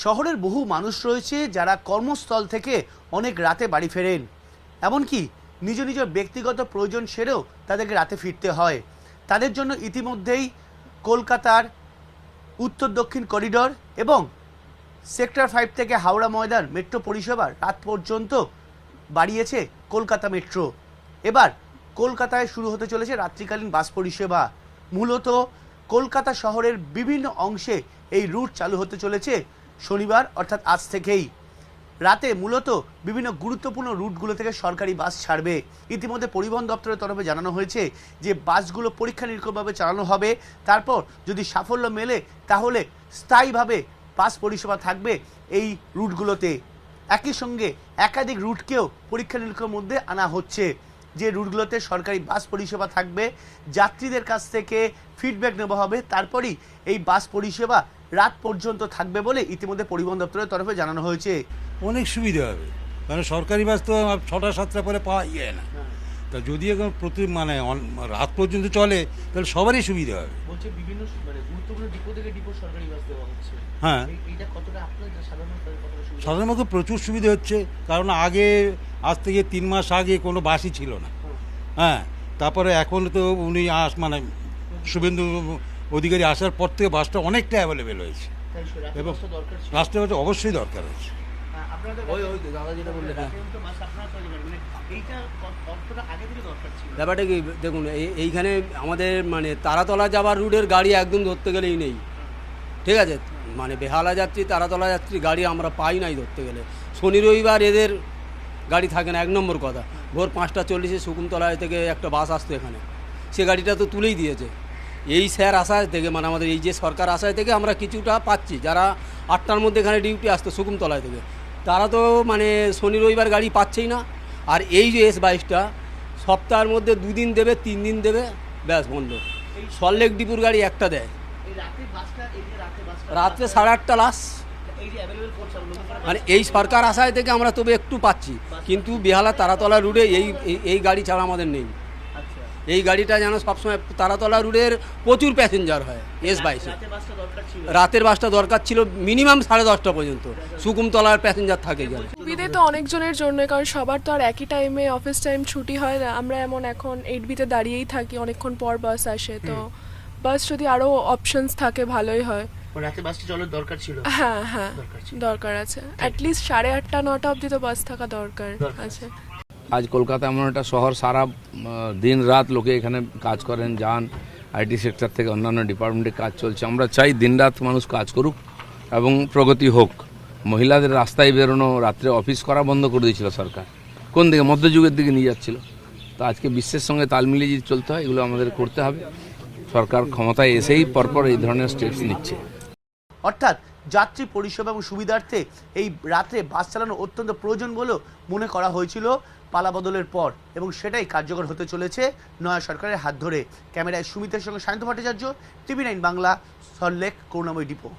শহরের বহু মানুষ রয়েছে যারা কর্মস্থল থেকে অনেক রাতে বাড়ি ফেরেন, এমনকি নিজ নিজ ব্যক্তিগত প্রয়োজন সেরেও তাদেরকে রাতে ফিরতে হয়। তাদের জন্য ইতিমধ্যেই কলকাতার উত্তর দক্ষিণ করিডর এবং সেক্টর 5 থেকে হাওড়া ময়দান মেট্রো পরিষেবা রাত পর্যন্ত বাড়িয়েছে কলকাতা মেট্রো। এবার কলকাতায় শুরু হতে চলেছে রাত্রিকালীন বাস পরিষেবা। মূলত কলকাতা শহরের বিভিন্ন অংশে এই রুট চালু হতে চলেছে শনিবার অর্থাৎ আজ থেকেই। রাতে মূলত বিভিন্ন গুরুত্বপূর্ণ রুটগুলো থেকে সরকারি বাস ছাড়বে। ইতিমধ্যে পরিবহন দপ্তরের তরফে জানানো হয়েছে যে বাসগুলো পরীক্ষা নিরীক্ষাভাবে চালানো হবে, তারপর যদি সাফল্য মেলে তাহলে স্থায়ীভাবে বাস পরিষেবা থাকবে এই রুটগুলোতে। একই সঙ্গে একাধিক রুটকেও পরীক্ষা নিরীক্ষার মধ্যে আনা হচ্ছে, যে রুটগুলোতে সরকারি বাস পরিষেবা থাকবে। যাত্রীদের কাছ থেকে ফিডব্যাক নেওয়া হবে, তারপরই এই বাস পরিষেবা রাত পর্যন্ত থাকবে বলে ইতিমধ্যে পরিবহন দপ্তরের তরফে জানানো হয়েছে। অনেক সুবিধা হবে, কারণ সরকারি বাস তো 6টা-7টা পরে পাওয়া যায় না। তা যদি এখন রাত পর্যন্ত চলে তাহলে সবারই সুবিধা হবে। বলছে বিভিন্ন গুরুত্বপূর্ণ ডিপো থেকে ডিপো সরকারি বাস দেওয়া হচ্ছে। হ্যাঁ, এইটা কতটা আপনাদের সাধারণ প্রচুর সুবিধা হচ্ছে, কারণ আগে আজ থেকে 3 মাস আগে কোনো বাসই ছিল না। হ্যাঁ, তারপরে এখন তো উনি শুভেন্দু অধিকারী আসার পর থেকে বাসটা অনেকটা অ্যাভেলেবেল হয়েছে এবং রাস্তাঘাটে অবশ্যই দরকার আছে। ব্যাপারটা কি দেখুন, এইখানে আমাদের তারাতলা যাওয়ার রুটের গাড়ি একদম ধরতে গেলেই নেই, ঠিক আছে? বেহালা যাত্রী, তারাতলা যাত্রী গাড়ি আমরা পাই নাই ধরতে গেলে। শনি রবিবার এদের গাড়ি থাকে না, 1 নম্বর কথা। ভোর 5:40 শকুন্তলায় থেকে একটা বাস আসতো এখানে, সে গাড়িটা তো তুলেই দিয়েছে। এই স্যার আশায় থেকে আমাদের এই যে সরকার আশায় থেকে আমরা কিছুটা পাচ্ছি। যারা 8টার মধ্যে এখানে ডিউটি আসতো শকুন্তলায় থেকে, তারা তো শনি রবিবার গাড়ি পাচ্ছেই না। আর এই যে S22টা সপ্তাহের মধ্যে 2 দিন দেবে, 3 দিন দেবে, ব্যাস বন্ধ। সল্টলেক ডিপুর গাড়ি একটা দেয়, রাত্রে 8:30 লাশ। এই সরকার আশায় থেকে আমরা তবে একটু পাচ্ছি, কিন্তু বেহালা তারাতলা রুটে এই গাড়ি ছাড়া আমাদের নেই। এই গাড়িটা যেন সবসময় তারাতলা রুটের প্রচুর প্যাসেঞ্জার হয়। S22 রাতের বাসটা দরকার ছিল মিনিমাম 10:30 পর্যন্ত। শকুন্তলার প্যাসেঞ্জার থাকে যেন। সুবিধে তো অনেকজনের জন্য, কারণ সবার তো আর একই টাইমে অফিস টাইম ছুটি হয় না। আমরা এমন এখন 8Bতে দাঁড়িয়েই থাকি, অনেকক্ষণ পর বাস আসে। তো বাস যদি আরও অপশনস থাকে ভালোই হয়। রাতে বাসটি চলার দরকার ছিল। হ্যাঁ হ্যাঁ, দরকার আছে। অ্যাটলিস্ট 8:30-9টা অবধি তো বাস থাকা দরকার আছে। আজ কলকাতা এমন একটা শহর, সারা দিন রাত লোকে এখানে কাজ করেন, যান। আইটি সেক্টর থেকে অন্যান্য ডিপার্টমেন্টে কাজ চলছে। আমরা চাই দিন রাত মানুষ কাজ করুক এবং প্রগতি হোক। মহিলাদের রাস্তায় বেরোনো, রাত্রে অফিস করা বন্ধ করে দিয়েছিল সরকার। কোন দিকে? মধ্যযুগের দিকে নিয়ে যাচ্ছিল। তো আজকে বিশ্বের সঙ্গে তাল মিলিয়ে যদি চলতে হয়, এগুলো আমাদের করতে হবে। সরকার ক্ষমতায় এসেই পরপর এই ধরনের স্টেপস নিচ্ছে। অর্থাৎ যাত্রী পরিষেবা এবং সুবিধার্থে এই রাতে বাস চালানো অত্যন্ত প্রয়োজন বলেও মনে করা হয়েছিল পালাবদলের পর, এবং সেটাই কার্যকর হতে চলেছে নয়া সরকারের হাত ধরে। ক্যামেরায় সুমিতের সঙ্গে সায়ন্ত ভট্টাচার্য, TV9 বাংলা, সল্টলেক করুণাময় ডিপো।